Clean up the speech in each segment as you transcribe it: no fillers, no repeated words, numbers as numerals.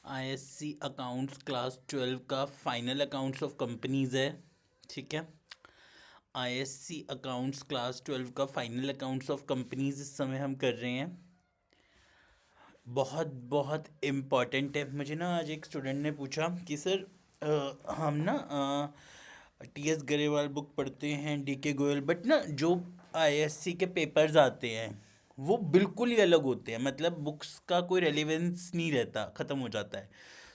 ISC accounts class 12 का final accounts of companies है। ठीक है। आईएससी अकाउंट्स क्लास 12 का फाइनल अकाउंट्स ऑफ कंपनीज इस समय हम कर रहे हैं। बहुत बहुत इम्पॉर्टेंट है। मुझे ना आज एक स्टूडेंट ने पूछा कि सर हम ना टीएस गरेवाल बुक पढ़ते हैं, डीके गोयल, बट ना जो आईएससी के पेपर्स आते हैं वो बिल्कुल ही अलग होते हैं। मतलब बुक्स का कोई रेलेवेंस नहीं रहता, ख़त्म हो जाता है।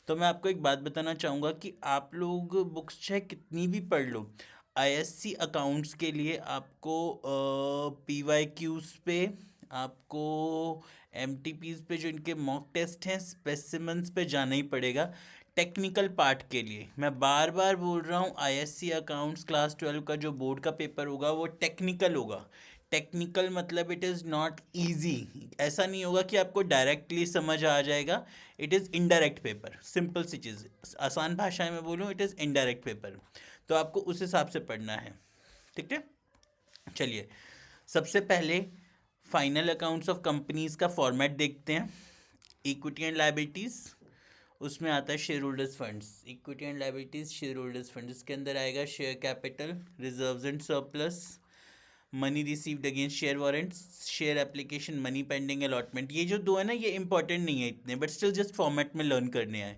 तो मैं आपको एक बात बताना चाहूँगा कि आप लोग बुक्स चाहे कितनी भी पढ़ लो, आईएससी अकाउंट्स के लिए आपको पीवाईक्यूज़ पे, आपको एमटीपीज़ पे, जो इनके मॉक टेस्ट हैं, स्पेसिमेंस पे जाना ही पड़ेगा टेक्निकल पार्ट के लिए। मैं बार बार बोल रहा हूँ, आईएससी अकाउंट्स क्लास 12 का जो बोर्ड का पेपर होगा वो टेक्निकल होगा। टेक्निकल मतलब इट इज़ नॉट ईजी। ऐसा नहीं होगा कि आपको डायरेक्टली समझ आ जाएगा। It is indirect paper, simple सी चीज़। आसान भाषा में बोलूँ, इट इज़ इनडायरेक्ट पेपर। तो आपको उस हिसाब से पढ़ना है। ठीक है। चलिए, सबसे पहले फाइनल अकाउंट्स ऑफ कंपनीज का फॉर्मेट देखते हैं। इक्विटी एंड लायबिलिटीज़, उसमें आता है share holders funds. Equity and liabilities, share holders funds, इसके अंदर आएगा share capital, reserves and surplus, money received against share warrants, share application, money pending allotment. ये जो दो है ना, ये इंपॉर्टेंट नहीं है इतने, बट स्टिल जस्ट फॉर्मेट में लर्न करने आए।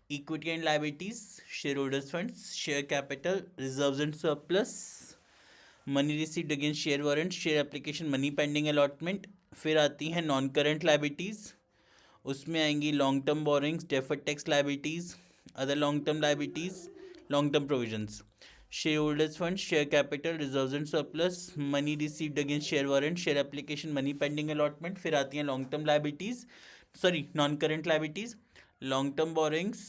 Equity and liabilities, share holders funds, share capital, reserves and surplus, money received against share warrant, share application, money pending allotment. फिर आती हैं नॉन करेंट लायबिलिटीज़, उसमें आएंगी long term borrowings, deferred tax liabilities, other long term liabilities, long term provisions, share holders fund, share capital, reserves and surplus, money received against share warrant, share application, money pending allotment. फिर आती हैं long term liabilities, sorry non current liabilities, long term borrowings,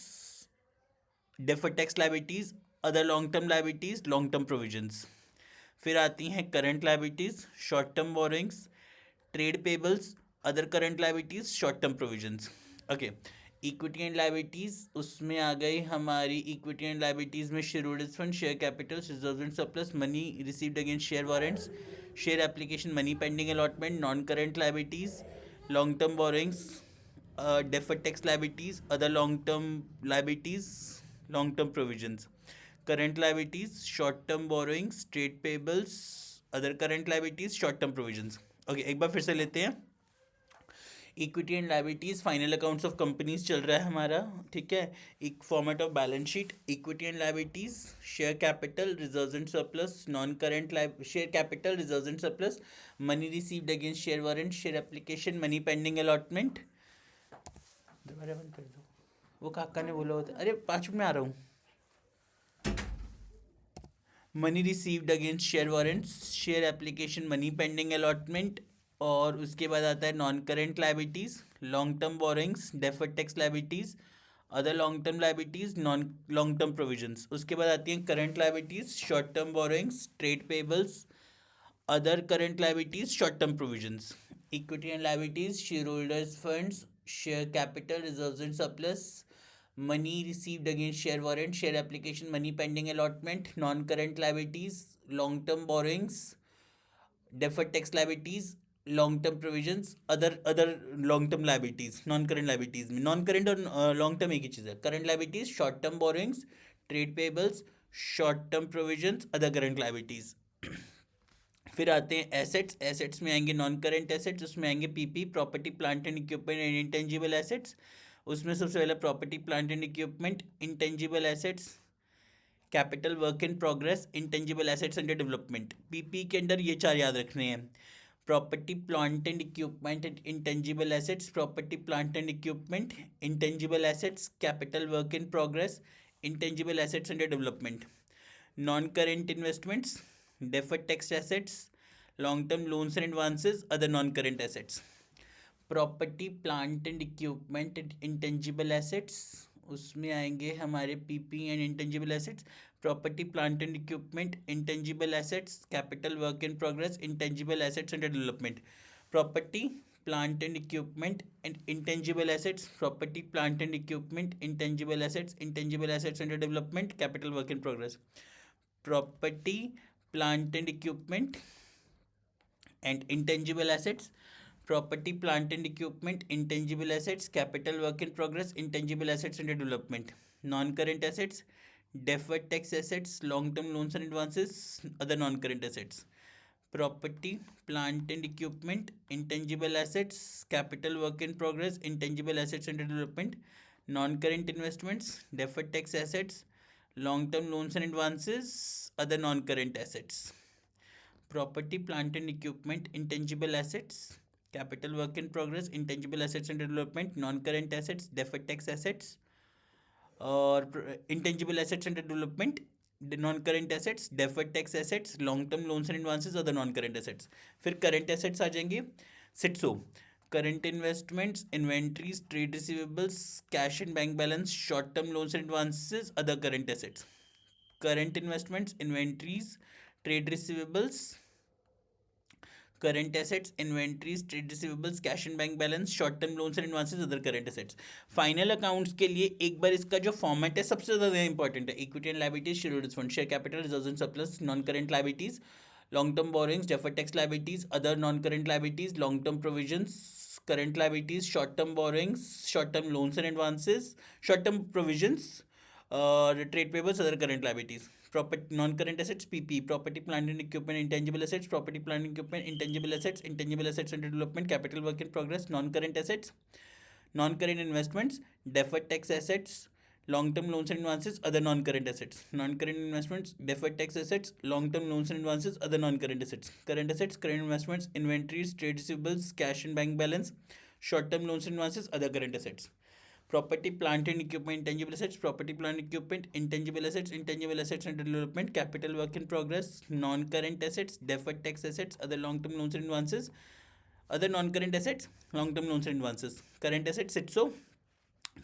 deferred tax liabilities, other long term liabilities, long term provisions. फिर आती हैं current liabilities, short term borrowings, trade payables, other current liabilities, short term provisions. Okay. Equity and liabilities, उसमें आ गई हमारी equity and liabilities में share holders fund, share capital, reserve and surplus, money received against share warrants, share application, money pending allotment, non current liabilities, long term borrowings, deferred tax liabilities, other long term liabilities, long term provisions, current liabilities, short term borrowings, trade payables, other current liabilities, short term provisions. Okay, एक बार फिर से लेते हैं। Equity and liabilities, final accounts of companies चल रहा है हमारा। ठीक है। एक format of balance sheet, equity and liabilities, share capital, reserves and surplus, non current share capital, reserves and surplus, money received against share warrant, share application, money pending allotment. दोबारा बंद कर दो, वो काका ने बोला होता। अरे 5 मिनट में आ रहा हूँ। Money received against share warrants, share application, money pending allotment. और उसके बाद आता है non current liabilities, long term borrowings, deferred tax liabilities, other long term liabilities, non long term provisions. उसके बाद आती हैं current liabilities, short term borrowings, trade payables, other current liabilities, short term provisions. Equity and liabilities, share holders funds, share capital, reserves and surplus, money received against share warrant, share application, money pending allotment, non current liabilities, long term borrowings, deferred tax liabilities, long term provisions, other long term liabilities. Non current liabilities में non current और long term एक ही चीज़ है। Current liabilities, short term borrowings, trade payables, short term provisions, other current liabilities. फिर आते हैं assets. Assets में आएंगे non current assets, उसमें आएंगे PP, property plant and equipment and intangible assets. उसमें सबसे पहले property plant and equipment, intangible assets, capital work in progress, intangible assets under development. PP के अंदर ये चार याद रखने हैं: property plant and equipment and intangible assets, property plant and equipment, intangible assets, capital work in progress, intangible assets under development. Non current investments, deferred tax assets, long term loans and advances, other non current assets। Property plant and equipment and intangible assets, उसमें आएंगे हमारे PP and intangible assets. Property plant and equipment, intangible assets, capital work in progress, intangible assets under development. Property plant and equipment and intangible assets, property plant and equipment, intangible assets, intangible assets under development, capital work in progress. Property plant and equipment and intangible assets, property plant and equipment, intangible assets, capital work in progress, intangible assets under development, non current assets, deferred tax assets, long-term loans and advances, other non-current assets. Property, plant and equipment, intangible assets, capital work in progress, intangible assets under development, non-current investments, deferred tax assets, long-term loans and advances, other non-current assets. Property, plant and equipment, intangible assets, capital work in progress, intangible assets under development, non-current assets, deferred tax assets, और intangible assets under development, non current assets, deferred tax assets, long term loans and advances, other non current assets. फिर current assets आ जाएंगे. सिट्सो, current investments, inventories, trade receivables, cash and bank balance, short term loans and advances, other current assets. Current investments, inventories, trade receivables, current assets, inventories, trade receivables, cash and bank balance, short term loans and advances, other current assets. Final accounts के लिए एक बार इसका जो format है सबसे ज़्यादा important है. Equity and liabilities, shareholders fund, share capital, reserves and surplus, non current liabilities, long term borrowings, deferred tax liabilities, other non current liabilities, long term provisions, current liabilities, short term borrowings, short term loans and advances, short term provisions, trade payables, other current liabilities. Property, non-current assets, PP, property, plant and equipment, intangible assets, property, plant and equipment, intangible assets under development, capital work in progress, non-current assets, non-current investments, deferred tax assets, long-term loans and advances, other non-current assets. Non-current investments, deferred tax assets, long-term loans and advances, other non-current assets. Current assets, current investments, inventories, trade receivables, cash and bank balance, short-term loans and advances, other current assets. Property, plant and equipment, intangible assets, property, plant and equipment, intangible assets under development, capital work in progress, non-current assets, deferred tax assets, other long-term loans and advances, other non-current assets, long-term loans and advances. Current assets, SITSO,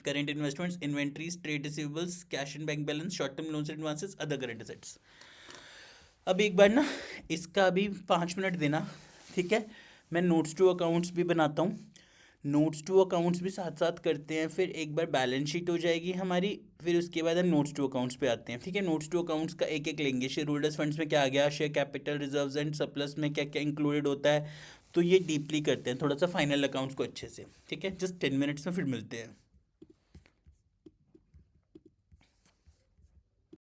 current investments, inventories, trade receivables, cash and bank balance, short-term loans and advances, other current assets. अब एक बार ना इसका अभी 5 minute देना, ठीक है. मैं notes to accounts भी बनाता हूँ, नोट्स टू अकाउंट्स भी साथ साथ करते हैं. फिर एक बार बैलेंस शीट हो जाएगी हमारी, फिर उसके बाद हम नोट्स टू अकाउंट्स पे आते हैं, ठीक है. नोट्स टू अकाउंट्स का एक एक लेंगे. शेयर होल्डर्स फंड्स में क्या आ गया, share capital, reserves and surplus में क्या क्या इंक्लूडेड होता है, तो ये डीपली करते हैं थोड़ा सा फाइनल अकाउंट्स को अच्छे से, ठीक है. जस्ट 10 मिनट्स में फिर मिलते हैं.